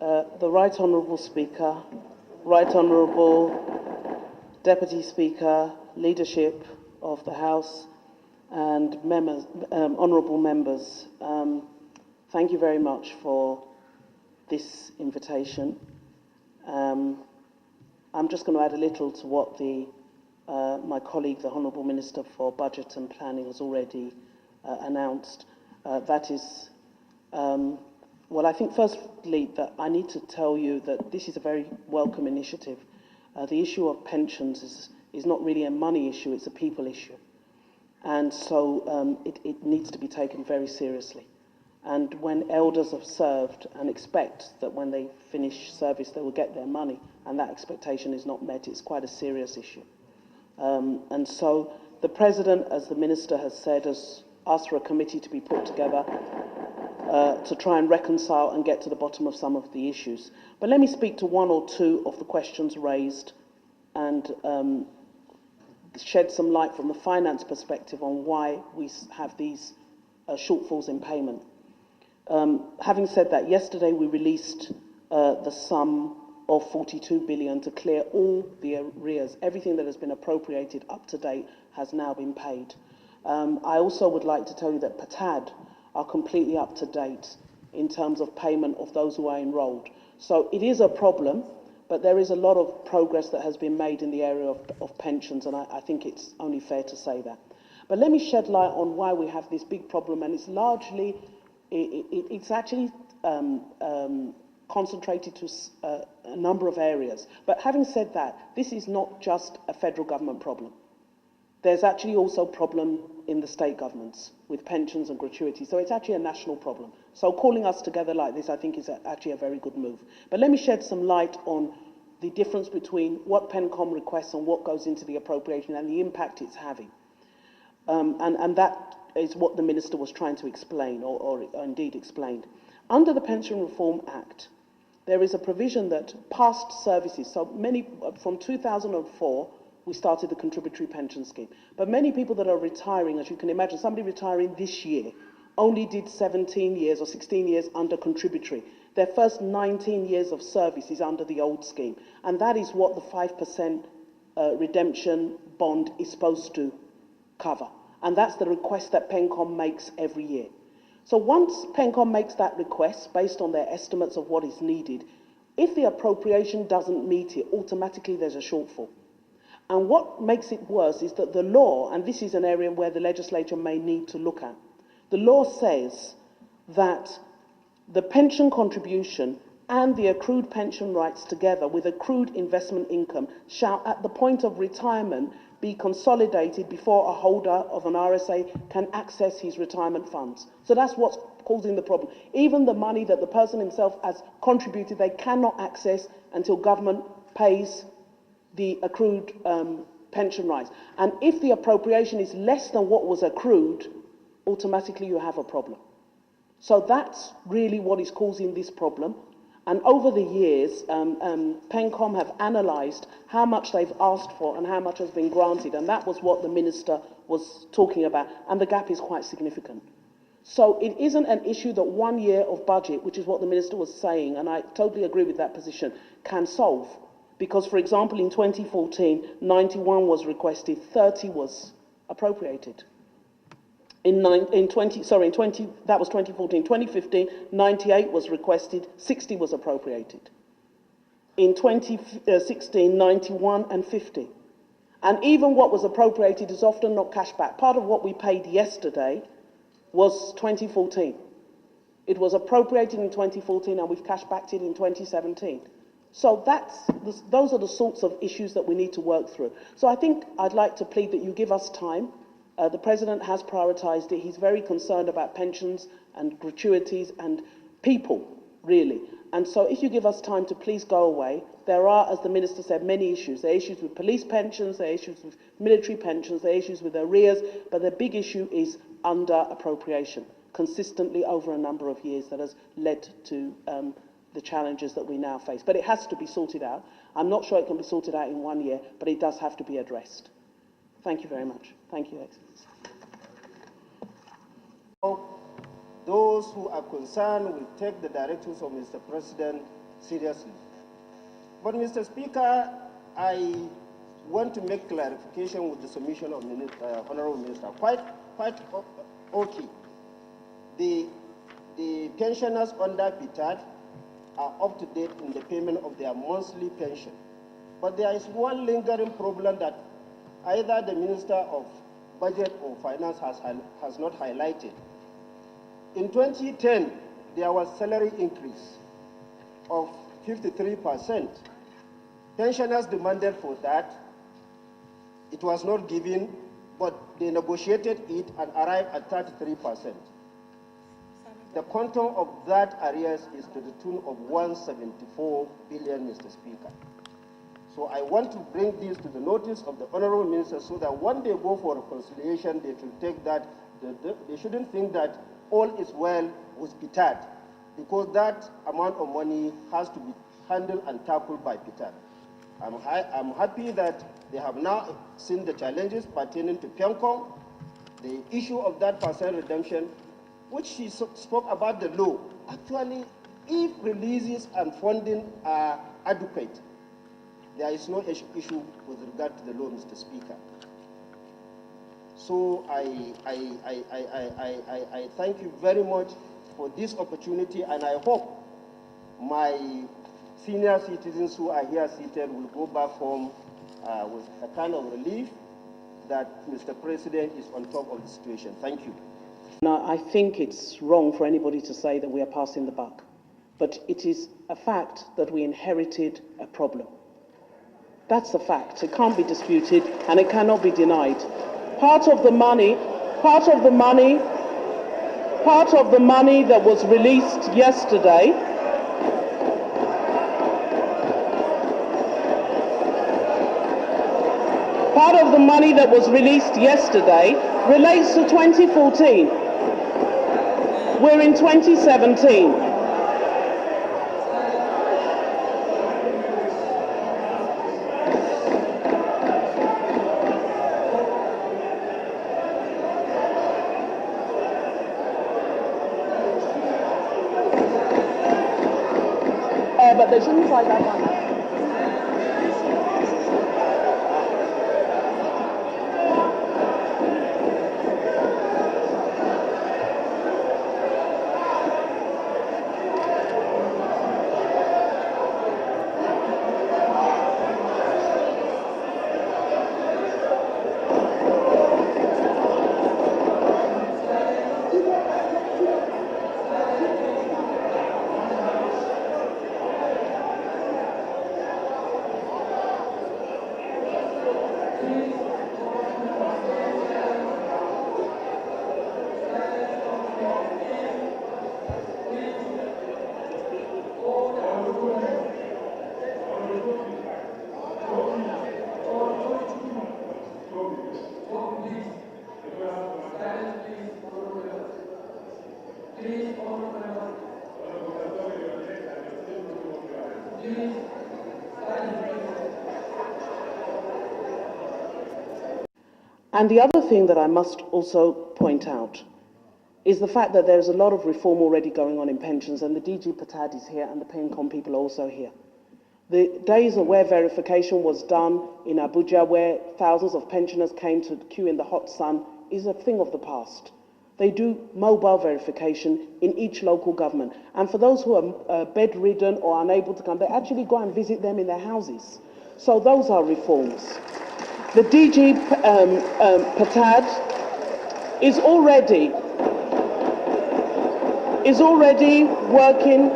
The Right Honourable Speaker, Right Honourable Deputy Speaker, leadership of the House, and members, honourable members, thank you very much for this invitation. I'm just going to add a little to what my colleague, the Honourable Minister for Budget and Planning, has already announced. That is, well, I think firstly that I need to tell you that this is a very welcome initiative. The issue of pensions is not really a money issue, it's a people issue. And so it needs to be taken very seriously. And when elders have served and expect that when they finish service they will get their money, and that expectation is not met, it's quite a serious issue. And so the President, as the Minister has said, has asked for a committee to be put together to try and reconcile and get to the bottom of some of the issues. But let me speak to one or two of the questions raised and shed some light from the finance perspective on why we have these shortfalls in payment. Having said that, yesterday we released the sum of 42 billion to clear all the arrears. Everything that has been appropriated up to date has now been paid. I also would like to tell you that PATAD are completely up to date in terms of payment of those who are enrolled. So it is a problem, but there is a lot of progress that has been made in the area of pensions, and I think it's only fair to say that. But let me shed light on why we have this big problem, and it's largely, it's actually concentrated to a number of areas. But having said that, this is not just a federal government problem. There's actually also a problem in the state governments with pensions and gratuity. So it's actually a national problem. So calling us together like this, I think, is actually a very good move. But let me shed some light on the difference between what PENCOM requests and what goes into the appropriation and the impact it's having. And that is what the Minister was trying to explain, or indeed explained. Under the Pension Reform Act, there is a provision that past services, so many, from 2004, we started the contributory pension scheme. But many people that are retiring, as you can imagine, somebody retiring this year only did 17 years or 16 years under contributory. Their first 19 years of service is under the old scheme. And that is what the 5% redemption bond is supposed to cover. And that's the request that PENCOM makes every year. So once PENCOM makes that request, based on their estimates of what is needed, if the appropriation doesn't meet it, automatically there's a shortfall. And what makes it worse is that the law, and this is an area where the legislature may need to look at, the law says that the pension contribution and the accrued pension rights together with accrued investment income shall at the point of retirement be consolidated before a holder of an RSA can access his retirement funds. So that's what's causing the problem. Even the money that the person himself has contributed, they cannot access until government pays the accrued pension rights. And if the appropriation is less than what was accrued, automatically you have a problem. So that's really what is causing this problem. And over the years, PENCOM have analysed how much they've asked for and how much has been granted, and that was what the Minister was talking about, and the gap is quite significant. So it isn't an issue that 1 year of budget, which is what the Minister was saying, and I totally agree with that position, can solve. Because, for example, in 2014, 91 was requested, 30 was appropriated. That was 2014. 2015, 98 was requested, 60 was appropriated. In 2016, 91 and 50. And even what was appropriated is often not cash back. Part of what we paid yesterday was 2014. It was appropriated in 2014 and we've cash backed it in 2017. So those are the sorts of issues that we need to work through. So I think I'd like to plead that you give us time. The President has prioritised it. He's very concerned about pensions and gratuities and people, really. And so if you give us time to please go away, there are, as the Minister said, many issues. There are issues with police pensions, there are issues with military pensions, there are issues with arrears, but the big issue is under appropriation, consistently over a number of years that has led to the challenges that we now face. But it has to be sorted out. I'm not sure it can be sorted out in 1 year, but it does have to be addressed. Thank you very much. Thank you, Excellency. Those who are concerned will take the directives of Mr. President seriously. But, Mr. Speaker, I want to make clarification with the submission of Honorable Minister. Quite okay. The pensioners under PITAD are up to date in the payment of their monthly pension. But there is one lingering problem that either the Minister of Budget or Finance has not highlighted. In 2010, there was salary increase of 53%. Pensioners demanded for that. It was not given, but they negotiated it and arrived at 33%. The quantum of that arrears is to the tune of 174 billion, Mr. Speaker. So I want to bring this to the notice of the Honorable Minister so that when they go for reconciliation, they should take that, they shouldn't think that all is well with PITAD, because that amount of money has to be handled and tackled by PITAD. I'm happy that they have now seen the challenges pertaining to PENCOM, the issue of that percent redemption, which she spoke about the law. Actually, if releases and funding are adequate, there is no issue with regard to the law, Mr. Speaker. So I thank you very much for this opportunity, and I hope my senior citizens who are here seated will go back home with a kind of relief that Mr. President is on top of the situation. Thank you. Now, I think it's wrong for anybody to say that we are passing the buck, but it is a fact that we inherited a problem. That's a fact. It can't be disputed and it cannot be denied. Part of the money that was released yesterday relates to 2014. We're in 2017. But they shouldn't try that one. And the other thing that I must also point out is the fact that there's a lot of reform already going on in pensions, and the DG Patad is here and the PENCOM people are also here. The days of where verification was done in Abuja, where thousands of pensioners came to queue in the hot sun, is a thing of the past. They do mobile verification in each local government. And for those who are bedridden or unable to come, they actually go and visit them in their houses. So those are reforms. The DG Patad is already working.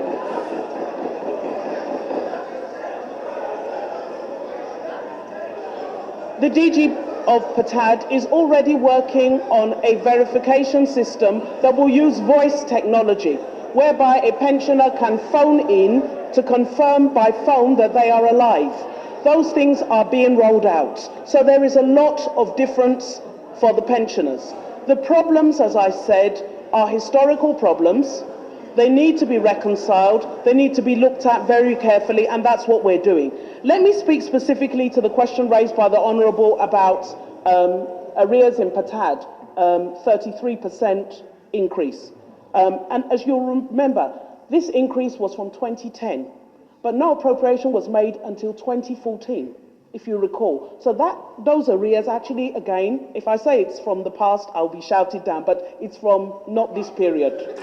The DG of Patad is already working on a verification system that will use voice technology, whereby a pensioner can phone in to confirm by phone that they are alive. Those things are being rolled out. So there is a lot of difference for the pensioners. The problems, as I said, are historical problems. They need to be reconciled. They need to be looked at very carefully, and that's what we're doing. Let me speak specifically to the question raised by the Honourable about arrears in Patad, 33% increase. And as you'll remember, this increase was from 2010. but no appropriation was made until 2014, if you recall. So those arrears actually, again, if I say it's from the past, I'll be shouted down, but it's from not this period.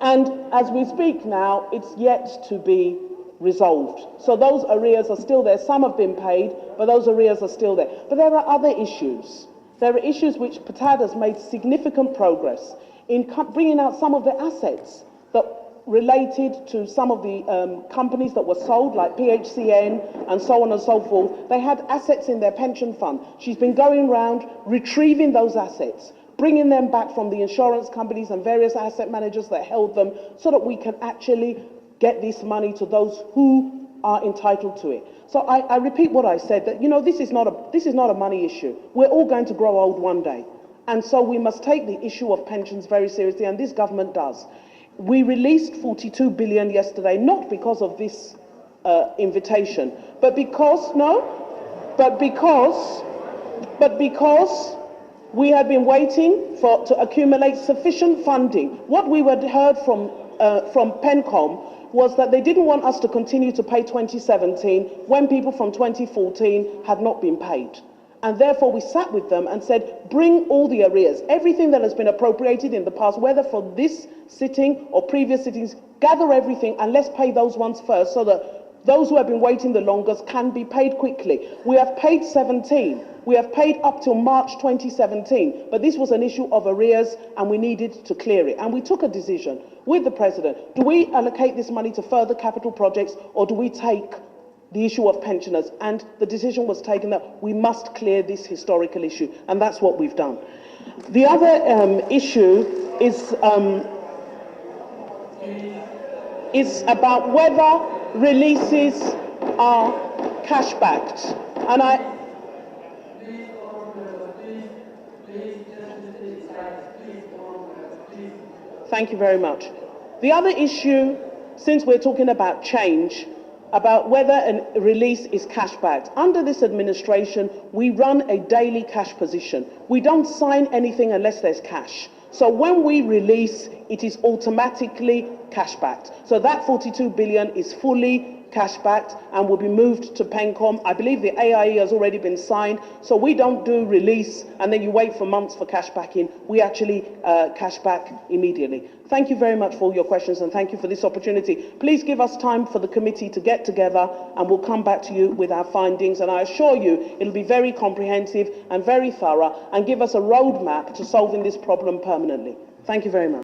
And as we speak now, it's yet to be resolved. So those arrears are still there. Some have been paid, but those arrears are still there. But there are other issues. There are issues which PTAD has made significant progress in bringing out some of the assets that related to some of the companies that were sold, like PHCN and so on and so forth. They had assets in their pension fund. She's been going around retrieving those assets, bringing them back from the insurance companies and various asset managers that held them, so that we can actually get this money to those who are entitled to it. So I repeat what I said, that, you know, this is not a money issue. We're all going to grow old one day. And so we must take the issue of pensions very seriously, and this government does. We released 42 billion yesterday, not because of this invitation, but because we had been waiting to accumulate sufficient funding. What we had heard from PENCOM was that they didn't want us to continue to pay 2017 when people from 2014 had not been paid. And therefore we sat with them and said, bring all the arrears, everything that has been appropriated in the past, whether for this sitting or previous sittings, gather everything and let's pay those ones first, so that those who have been waiting the longest can be paid quickly. We have paid 17. We have paid up till March 2017, but this was an issue of arrears and we needed to clear it. And we took a decision with the President. Do we allocate this money to further capital projects, or do we take the issue of pensioners? And the decision was taken that we must clear this historical issue, and that's what we've done. The other issue is about whether releases are cash-backed. And thank you very much. The other issue, since we're talking about change, about whether a release is cash-backed. Under this administration, we run a daily cash position. We don't sign anything unless there's cash. So when we release, it is automatically cash-backed. So that 42 billion is fully cash-backed and will be moved to PENCOM. I believe the AIE has already been signed, so we don't do release and then you wait for months for cash back in. We actually cash back immediately. Thank you very much for all your questions, and thank you for this opportunity. Please give us time for the committee to get together and we'll come back to you with our findings, and I assure you it'll be very comprehensive and very thorough and give us a roadmap to solving this problem permanently. Thank you very much.